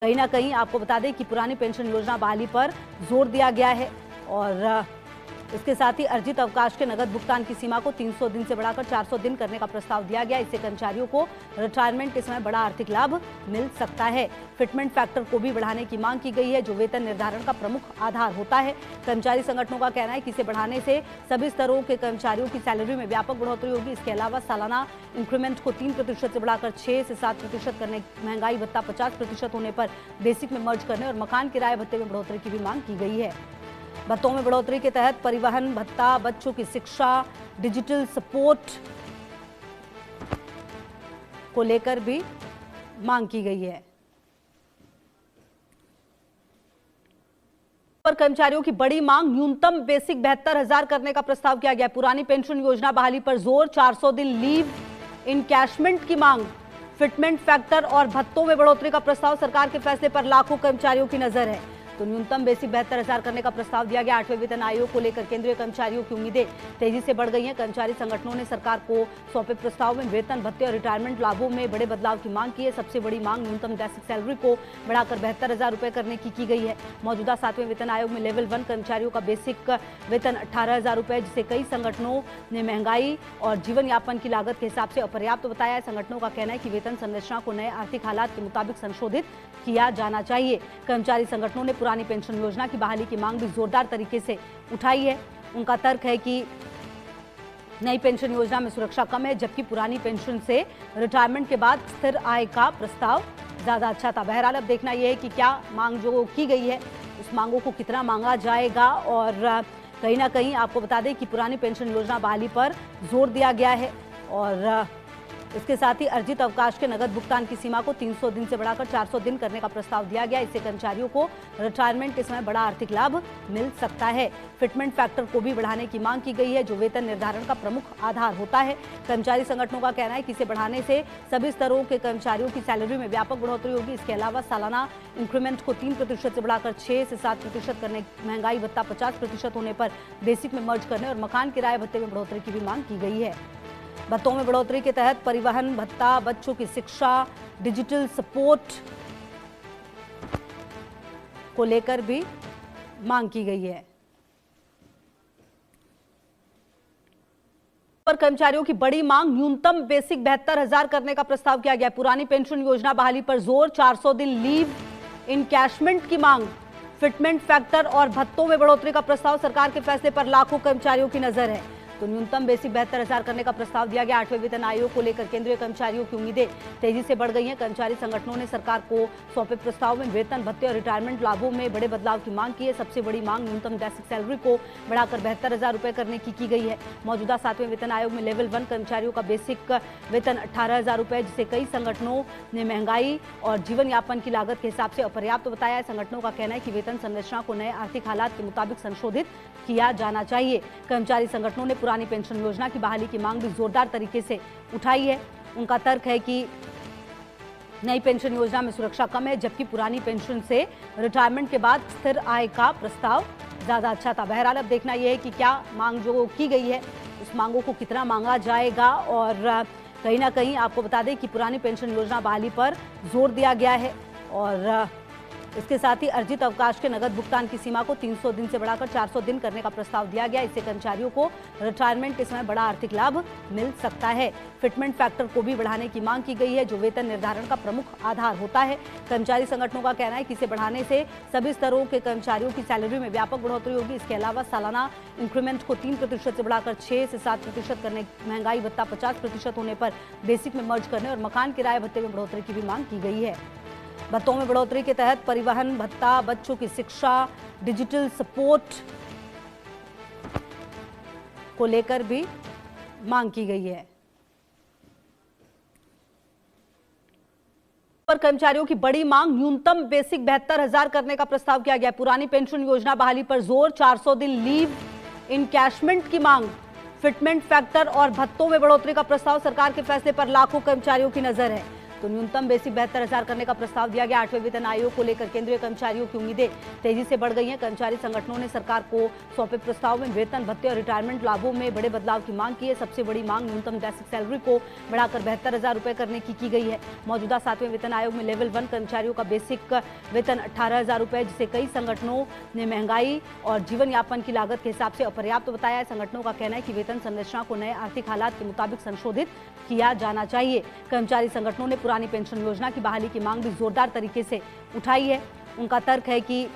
कहीं ना कहीं आपको बता दें कि पुरानी पेंशन योजना बहाली पर जोर दिया गया है और इसके साथ ही अर्जित अवकाश के नगद भुगतान की सीमा को 300 दिन से बढ़ाकर 400 दिन करने का प्रस्ताव दिया गया। इससे कर्मचारियों को रिटायरमेंट के समय बड़ा आर्थिक लाभ मिल सकता है। फिटमेंट फैक्टर को भी बढ़ाने की मांग की गई है, जो वेतन निर्धारण का प्रमुख आधार होता है। कर्मचारी संगठनों का कहना है कि इसे बढ़ाने से सभी स्तरों के कर्मचारियों की सैलरी में व्यापक बढ़ोतरी होगी। इसके अलावा सालाना इंक्रीमेंट को 3% से बढ़ाकर 6 से 7% करने, महंगाई भत्ता 50% होने पर बेसिक में मर्ज करने और मकान किराए भत्ते में बढ़ोतरी की भी मांग की गई है। भत्तों में बढ़ोतरी के तहत परिवहन भत्ता, बच्चों की शिक्षा, डिजिटल सपोर्ट को लेकर भी मांग की गई है। पर कर्मचारियों की बड़ी मांग, न्यूनतम बेसिक 72,000 करने का प्रस्ताव किया गया। पुरानी पेंशन योजना बहाली पर जोर, 400 दिन लीव इनकैशमेंट की मांग, फिटमेंट फैक्टर और भत्तों में बढ़ोतरी का प्रस्ताव। सरकार के फैसले पर लाखों कर्मचारियों की नजर है। तो न्यूनतम बेसिक 72,000 करने का प्रस्ताव दिया गया। 8वें वेतन आयोग को लेकर केंद्रीय कर्मचारियों की उम्मीदें तेजी से बढ़ गई हैं। कर्मचारी संगठनों ने सरकार को सौंपे प्रस्ताव में वेतन, भत्ते और रिटायरमेंट लाभों में बड़े बदलाव की मांग की है। सबसे बड़ी मांग न्यूनतम बेसिक सैलरी को बढ़ाकर 72,000 रुपए करने की गई है। मौजूदा 7वें वेतन आयोग में लेवल 1 कर्मचारियों का बेसिक वेतन 18,000 रुपए, जिसे कई संगठनों ने महंगाई और जीवन यापन की लागत के हिसाब से अपर्याप्त बताया है। संगठनों का कहना है कि वेतन संरचना को नए आर्थिक हालात के मुताबिक संशोधित किया जाना चाहिए। कर्मचारी संगठनों ने पुरानी पेंशन योजना की बहाली की मांग भी जोरदार तरीके से उठाई है। उनका तर्क है कि नई पेंशन योजना में सुरक्षा कम है, जबकि पुरानी पेंशन से रिटायरमेंट के बाद स्थिर आय का प्रस्ताव ज्यादा अच्छा था। बहरहाल अब देखना यह है कि क्या मांग जो की गई है उस मांगों को कितना मांगा जाएगा। और कहीं ना कहीं आपको बता दें कि पुरानी पेंशन योजना बहाली पर जोर दिया गया है और इसके साथ ही अर्जित अवकाश के नगद भुगतान की सीमा को 300 दिन से बढ़ाकर 400 दिन करने का प्रस्ताव दिया गया। इससे कर्मचारियों को रिटायरमेंट के समय बड़ा आर्थिक लाभ मिल सकता है। फिटमेंट फैक्टर को भी बढ़ाने की मांग की गई है, जो वेतन निर्धारण का प्रमुख आधार होता है। कर्मचारी संगठनों का कहना है कि इसे बढ़ाने से सभी स्तरों के कर्मचारियों की सैलरी में व्यापक बढ़ोतरी होगी। इसके अलावा सालाना इंक्रीमेंट को 3% से बढ़ाकर 6 से 7% करने, महंगाई भत्ता 50% होने पर बेसिक में मर्ज करने और मकान किराए भत्ते में बढ़ोतरी की भी मांग की गई है। भत्तों में बढ़ोतरी के तहत परिवहन भत्ता, बच्चों की शिक्षा, डिजिटल सपोर्ट को लेकर भी मांग की गई है। पर कर्मचारियों की बड़ी मांग, न्यूनतम बेसिक 72,000 करने का प्रस्ताव किया गया। पुरानी पेंशन योजना बहाली पर जोर, 400 दिन लीव इनकैशमेंट की मांग, फिटमेंट फैक्टर और भत्तों में बढ़ोतरी का प्रस्ताव। सरकार के फैसले पर लाखों कर्मचारियों की नजर है। तो न्यूनतम बेसिक 72,000 करने का प्रस्ताव दिया गया। 8वें वेतन आयोग को लेकर केंद्रीय कर्मचारियों की उम्मीदें तेजी से बढ़ गई हैं। कर्मचारी संगठनों ने सरकार को सौंपे प्रस्ताव में वेतन, भत्ते और रिटायरमेंट लाभों में बड़े बदलाव की मांग की है। सबसे बड़ी मांग न्यूनतम बेसिक सैलरी को बढ़ाकर 72,000 रुपए करने की गई है। मौजूदा 7वें वेतन आयोग में लेवल 1 कर्मचारियों का बेसिक वेतन 18,000 रुपए, जिसे कई संगठनों ने महंगाई और जीवन यापन की लागत के हिसाब से अपर्याप्त बताया है। संगठनों का कहना है कि वेतन संरचना को नए आर्थिक हालात के मुताबिक संशोधित किया जाना चाहिए। कर्मचारी संगठनों ने पुरानी पेंशन योजना की बहाली की मांग भी जोरदार तरीके से उठाई है। उनका तर्क है कि नई पेंशन योजना में सुरक्षा कम है, जबकि पुरानी पेंशन से रिटायरमेंट के बाद स्थिर आय का प्रस्ताव ज्यादा अच्छा था। बहरहाल अब देखना यह है कि क्या मांग जो की गई है उस मांगों को कितना मांगा जाएगा। और कहीं ना कहीं आपको बता दें कि पुरानी पेंशन योजना बहाली पर जोर दिया गया है और इसके साथ ही अर्जित अवकाश के नगद भुगतान की सीमा को 300 दिन से बढ़ाकर 400 दिन करने का प्रस्ताव दिया गया। इससे कर्मचारियों को रिटायरमेंट के समय बड़ा आर्थिक लाभ मिल सकता है। फिटमेंट फैक्टर को भी बढ़ाने की मांग की गई है, जो वेतन निर्धारण का प्रमुख आधार होता है। कर्मचारी संगठनों का कहना है कि इसे बढ़ाने से सभी स्तरों के कर्मचारियों की सैलरी में व्यापक बढ़ोतरी होगी। इसके अलावा सालाना इंक्रीमेंट को 3% से बढ़ाकर 6 से 7% करने, महंगाई भत्ता 50% होने पर बेसिक में मर्ज करने और मकान किराए भत्ते में बढ़ोतरी की भी मांग की गई है। भत्तों में बढ़ोतरी के तहत परिवहन भत्ता, बच्चों की शिक्षा, डिजिटल सपोर्ट को लेकर भी मांग की गई है। पर कर्मचारियों की बड़ी मांग, न्यूनतम बेसिक 72,000 करने का प्रस्ताव किया गया। पुरानी पेंशन योजना बहाली पर जोर, 400 दिन लीव इनकैशमेंट की मांग, फिटमेंट फैक्टर और भत्तों में बढ़ोतरी का प्रस्ताव। सरकार के फैसले पर लाखों कर्मचारियों की नजर है। तो न्यूनतम बेसिक 72,000 करने का प्रस्ताव दिया गया। 8वें वेतन आयोग को लेकर केंद्रीय कर्मचारियों की उम्मीदें तेजी से बढ़ गई हैं। कर्मचारी संगठनों ने सरकार को सौंपे प्रस्ताव में वेतन भत्ते और रिटायरमेंट लाभों में बड़े बदलाव की मांग की है। सबसे बड़ी मांग न्यूनतम बेसिक सैलरी को बढ़ाकर 72,000 रुपए करने की गई है। मौजूदा 7वें वेतन आयोग में लेवल 1 कर्मचारियों का बेसिक वेतन 18,000 रुपए, जिसे कई संगठनों ने महंगाई और जीवन यापन की लागत के हिसाब से अपर्याप्त बताया है। संगठनों का कहना है कि वेतन संरचना को नए आर्थिक हालात के मुताबिक संशोधित किया जाना चाहिए। कर्मचारी संगठनों ने पुरानी पेंशन योजना की बहाली की मांग भी जोरदार तरीके से उठाई है। उनका तर्क है कि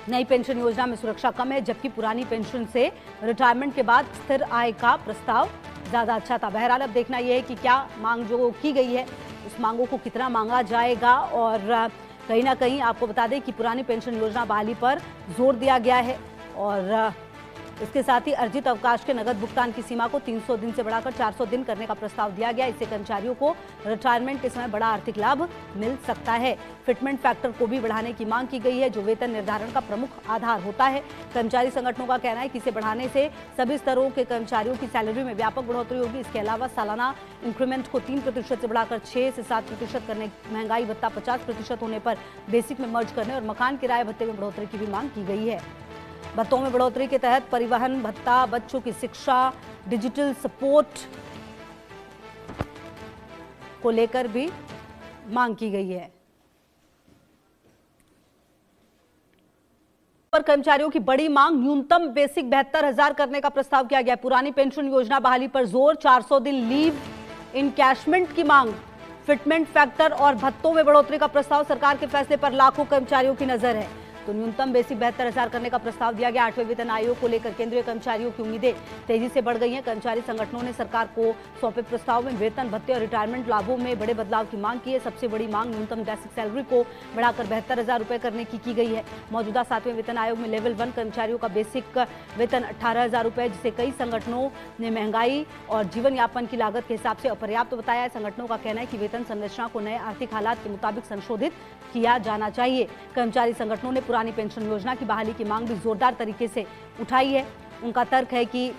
नई पेंशन योजना में सुरक्षा कम है, जबकि पुरानी पेंशन से रिटायरमेंट के बाद स्थिर आय का प्रस्ताव ज्यादा अच्छा था। बहरहाल अब देखना यह है कि क्या मांग जो की गई है उस मांगों को कितना मांगा जाएगा। और कहीं ना कहीं आपको बता दें कि पुरानी पेंशन योजना बहाली पर जोर दिया गया है और इसके साथ ही अर्जित अवकाश के नगद भुगतान की सीमा को 300 दिन से बढ़ाकर 400 दिन करने का प्रस्ताव दिया गया। इससे कर्मचारियों को रिटायरमेंट के समय बड़ा आर्थिक लाभ मिल सकता है। फिटमेंट फैक्टर को भी बढ़ाने की मांग की गई है, जो वेतन निर्धारण का प्रमुख आधार होता है। कर्मचारी संगठनों का कहना है कि इसे बढ़ाने से सभी स्तरों के कर्मचारियों की सैलरी में व्यापक बढ़ोतरी होगी। इसके अलावा सालाना इंक्रीमेंट को 3% से बढ़ाकर 6 से 7% करने, महंगाई भत्ता 50% होने पर बेसिक में मर्ज करने और मकान किराए भत्ते में बढ़ोतरी की भी मांग की गई है। भत्तों में बढ़ोतरी के तहत परिवहन भत्ता, बच्चों की शिक्षा, डिजिटल सपोर्ट को लेकर भी मांग की गई है। पर कर्मचारियों की बड़ी मांग न्यूनतम बेसिक 72,000 करने का प्रस्ताव किया गया। पुरानी पेंशन योजना बहाली पर जोर, 400 दिन लीव इनकैशमेंट की मांग, फिटमेंट फैक्टर और भत्तों में बढ़ोतरी का प्रस्ताव। सरकार के फैसले पर लाखों कर्मचारियों की नजर है। तो न्यूनतम बेसिक 72,000 करने का प्रस्ताव दिया गया। 8वें वेतन आयोग को लेकर केंद्रीय कर्मचारियों की उम्मीदें तेजी से बढ़ गई हैं। कर्मचारी संगठनों ने सरकार को सौंपे प्रस्ताव में वेतन भत्ते और रिटायरमेंट लाभों में बड़े बदलाव की मांग की है। सबसे बड़ी मांग न्यूनतम बेसिक सैलरी को बढ़ाकर 72,000 रुपए करने की गई है। मौजूदा 7वें वेतन आयोग में लेवल 1 कर्मचारियों का बेसिक वेतन 18,000 रुपए, जिसे कई संगठनों ने महंगाई और जीवन यापन की लागत के हिसाब से अपर्याप्त बताया है। संगठनों का कहना है कि वेतन संरचना को नए आर्थिक हालात के मुताबिक संशोधित किया जाना चाहिए। कर्मचारी संगठनों ने पुरानी पेंशन योजना की बहाली की मांग भी जोरदार तरीके से उठाई है। उनका तर्क है कि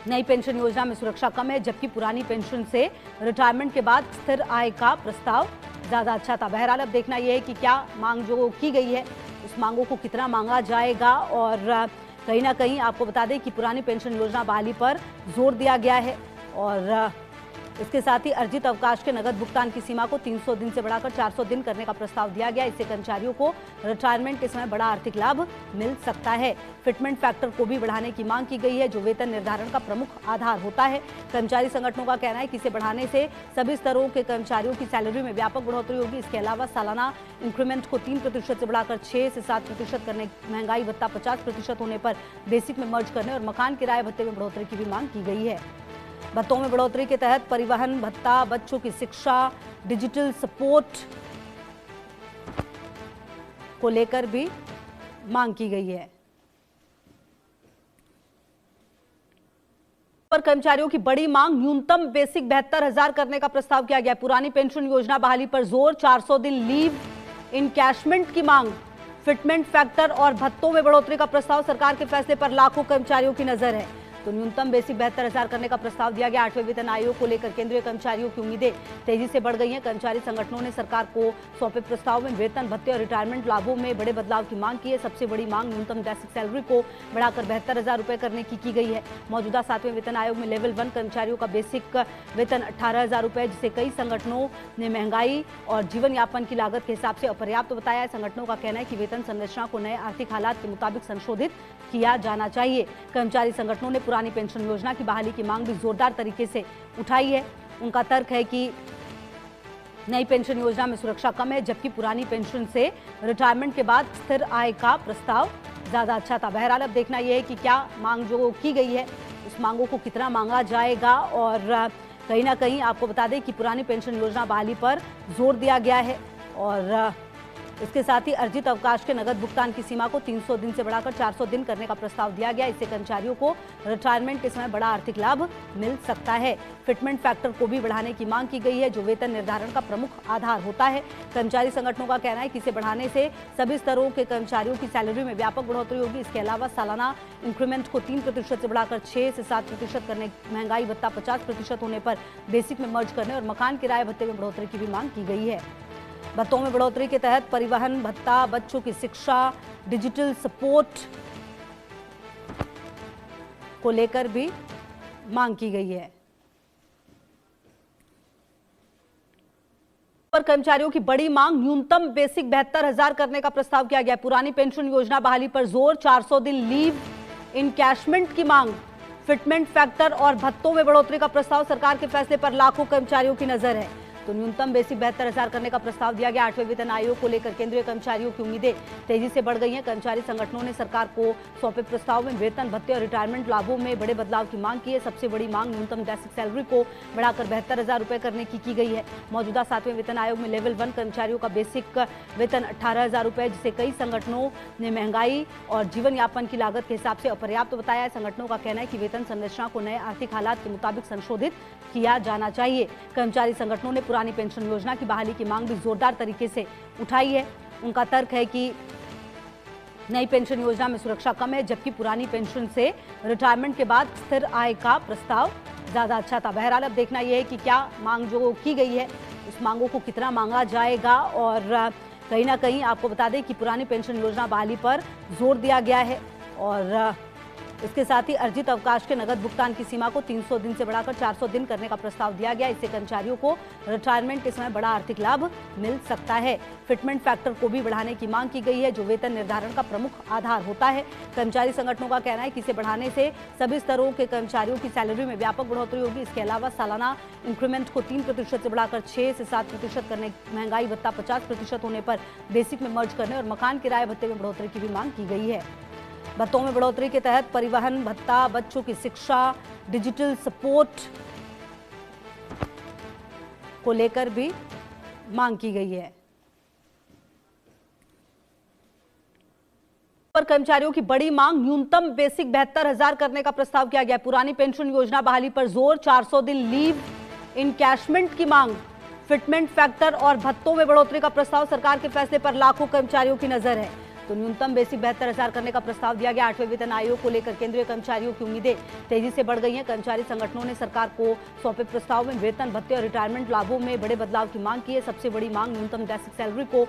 नई पेंशन योजना में सुरक्षा कम है, जबकि पुरानी पेंशन से रिटायरमेंट के बाद स्थिर आय का प्रस्ताव ज्यादा अच्छा था। बहरहाल अब देखना यह है कि क्या मांग जो की गई है उस मांगों को कितना मांगा जाएगा। और कहीं ना कहीं आपको बता दें कि पुरानी पेंशन योजना बहाली पर जोर दिया गया है और इसके साथ ही अर्जित अवकाश के नगद भुगतान की सीमा को 300 दिन से बढ़ाकर 400 दिन करने का प्रस्ताव दिया गया। इससे कर्मचारियों को रिटायरमेंट के समय बड़ा आर्थिक लाभ मिल सकता है। फिटमेंट फैक्टर को भी बढ़ाने की मांग की गई है, जो वेतन निर्धारण का प्रमुख आधार होता है। कर्मचारी संगठनों का कहना है कि इसे बढ़ाने से सभी स्तरों के कर्मचारियों की सैलरी में व्यापक बढ़ोतरी होगी। इसके अलावा सालाना इंक्रीमेंट को 3% से बढ़ाकर 6 से 7% करने, महंगाई भत्ता 50% होने पर बेसिक में मर्ज करने और मकान किराए भत्ते में बढ़ोतरी की भी मांग की गई है। भत्तों में बढ़ोतरी के तहत परिवहन भत्ता, बच्चों की शिक्षा, डिजिटल सपोर्ट को लेकर भी मांग की गई है। पर कर्मचारियों की बड़ी मांग न्यूनतम बेसिक 72,000 करने का प्रस्ताव किया गया। पुरानी पेंशन योजना बहाली पर जोर, 400 दिन लीव इनकैशमेंट की मांग, फिटमेंट फैक्टर और भत्तों में बढ़ोतरी का प्रस्ताव। सरकार के फैसले पर लाखों कर्मचारियों की नजर है। तो न्यूनतम बेसिक 72,000 करने का प्रस्ताव दिया गया। 8वें वेतन आयोग को लेकर केंद्रीय कर्मचारियों की उम्मीदें तेजी से बढ़ गई हैं। कर्मचारी संगठनों ने सरकार को सौंपे प्रस्ताव में वेतन भत्ते और रिटायरमेंट लाभों में बड़े बदलाव की मांग की है। सबसे बड़ी मांग न्यूनतम बेसिक सैलरी को बढ़ाकर 72,000 रुपए करने की गई है। मौजूदा 7वें वेतन आयोग में लेवल 1 कर्मचारियों का बेसिक वेतन 18,000 रुपए, जिसे कई संगठनों ने महंगाई और जीवन यापन की लागत के हिसाब से अपर्याप्त बताया है। संगठनों का कहना है कि वेतन संरचना को नए आर्थिक हालात के मुताबिक संशोधित किया जाना चाहिए। कर्मचारी संगठनों ने पुरानी पेंशन योजना की बहाली की मांग भी जोरदार तरीके से उठाई है। उनका तर्क है कि नई पेंशन योजना में सुरक्षा कम है, जबकि पुरानी पेंशन से रिटायरमेंट के बाद स्थिर आय का प्रस्ताव ज्यादा अच्छा था। बहरहाल अब देखना यह है कि क्या मांग जो की गई है उस मांगों को कितना मांगा जाएगा। और कहीं ना कहीं आपको बता दें कि पुरानी पेंशन योजना बहाली पर जोर दिया गया है और इसके साथ ही अर्जित अवकाश के नगद भुगतान की सीमा को 300 दिन से बढ़ाकर 400 दिन करने का प्रस्ताव दिया गया। इससे कर्मचारियों को रिटायरमेंट के समय बड़ा आर्थिक लाभ मिल सकता है। फिटमेंट फैक्टर को भी बढ़ाने की मांग की गई है, जो वेतन निर्धारण का प्रमुख आधार होता है। कर्मचारी संगठनों का कहना है कि इसे बढ़ाने से सभी स्तरों के कर्मचारियों की सैलरी में व्यापक बढ़ोतरी होगी। इसके अलावा सालाना इंक्रीमेंट को 3% से बढ़ाकर 6 से 7% करने, महंगाई भत्ता 50% होने पर बेसिक में मर्ज करने और मकान किराए भत्ते में बढ़ोतरी की भी मांग की गई है। भत्तों में बढ़ोतरी के तहत परिवहन भत्ता, बच्चों की शिक्षा, डिजिटल सपोर्ट को लेकर भी मांग की गई है। पर कर्मचारियों की बड़ी मांग, न्यूनतम बेसिक 72,000 करने का प्रस्ताव किया गया। पुरानी पेंशन योजना बहाली पर जोर, 400 दिन लीव इनकैशमेंट की मांग, फिटमेंट फैक्टर और भत्तों में बढ़ोतरी का प्रस्ताव। सरकार के फैसले पर लाखों कर्मचारियों की नजर है। तो न्यूनतम बेसिक 72,000 करने का प्रस्ताव दिया गया। 8वें वेतन आयोग को लेकर केंद्रीय कर्मचारियों की उम्मीदें तेजी से बढ़ गई हैं। कर्मचारी संगठनों ने सरकार को सौंपे प्रस्ताव में वेतन, भत्ते और रिटायरमेंट लाभों में बड़े बदलाव की मांग की है। सबसे बड़ी मांग न्यूनतम बेसिक सैलरी को बढ़ाकर 72,000 रुपए करने की गई है। मौजूदा 7वें वेतन आयोग में लेवल 1 कर्मचारियों का बेसिक वेतन 18,000 रुपए, जिसे कई संगठनों ने महंगाई और जीवन यापन की लागत के हिसाब से अपर्याप्त बताया है। संगठनों का कहना है कि वेतन संरचना को नए आर्थिक हालात के मुताबिक संशोधित किया जाना चाहिए। कर्मचारी संगठनों ने पुरानी पेंशन योजना की बहाली की मांग भी जोरदार तरीके से उठाई है। उनका तर्क है कि नई पेंशन योजना में सुरक्षा कम है, जबकि पुरानी पेंशन से रिटायरमेंट के बाद स्थिर आय का प्रस्ताव ज्यादा अच्छा था। बहरहाल अब देखना यह है कि क्या मांग जो की गई है उस मांगों को कितना मांगा जाएगा। और कहीं ना कहीं आपको बता दें कि पुरानी पेंशन योजना बहाली पर जोर दिया गया है और इसके साथ ही अर्जित अवकाश के नगद भुगतान की सीमा को 300 दिन से बढ़ाकर 400 दिन करने का प्रस्ताव दिया गया। इससे कर्मचारियों को रिटायरमेंट के समय बड़ा आर्थिक लाभ मिल सकता है। फिटमेंट फैक्टर को भी बढ़ाने की मांग की गई है, जो वेतन निर्धारण का प्रमुख आधार होता है। कर्मचारी संगठनों का कहना है कि इसे बढ़ाने से सभी स्तरों के कर्मचारियों की सैलरी में व्यापक बढ़ोतरी होगी। इसके अलावा सालाना इंक्रीमेंट को 3% से बढ़ाकर 6 से 7% करने, महंगाई भत्ता 50% होने पर बेसिक में मर्ज करने और मकान किराए भत्ते में बढ़ोतरी की भी मांग की गई है। भत्तों में बढ़ोतरी के तहत परिवहन भत्ता, बच्चों की शिक्षा, डिजिटल सपोर्ट को लेकर भी मांग की गई है। पर कर्मचारियों की बड़ी मांग, न्यूनतम बेसिक 72,000 करने का प्रस्ताव किया गया। पुरानी पेंशन योजना बहाली पर जोर, 400 दिन लीव इनकैशमेंट की मांग, फिटमेंट फैक्टर और भत्तों में बढ़ोतरी का प्रस्ताव। सरकार के फैसले पर लाखों कर्मचारियों की नजर है। तो न्यूनतम बेसिक 72,000 करने का प्रस्ताव दिया गया। 8वें वेतन आयोग को लेकर केंद्रीय कर्मचारियों की उम्मीदें तेजी से बढ़ गई हैं। कर्मचारी संगठनों ने सरकार को सौंपे प्रस्ताव में वेतन, भत्ते और रिटायरमेंट लाभों में बड़े बदलाव की मांग की है। सबसे बड़ी मांग न्यूनतम बेसिक सैलरी को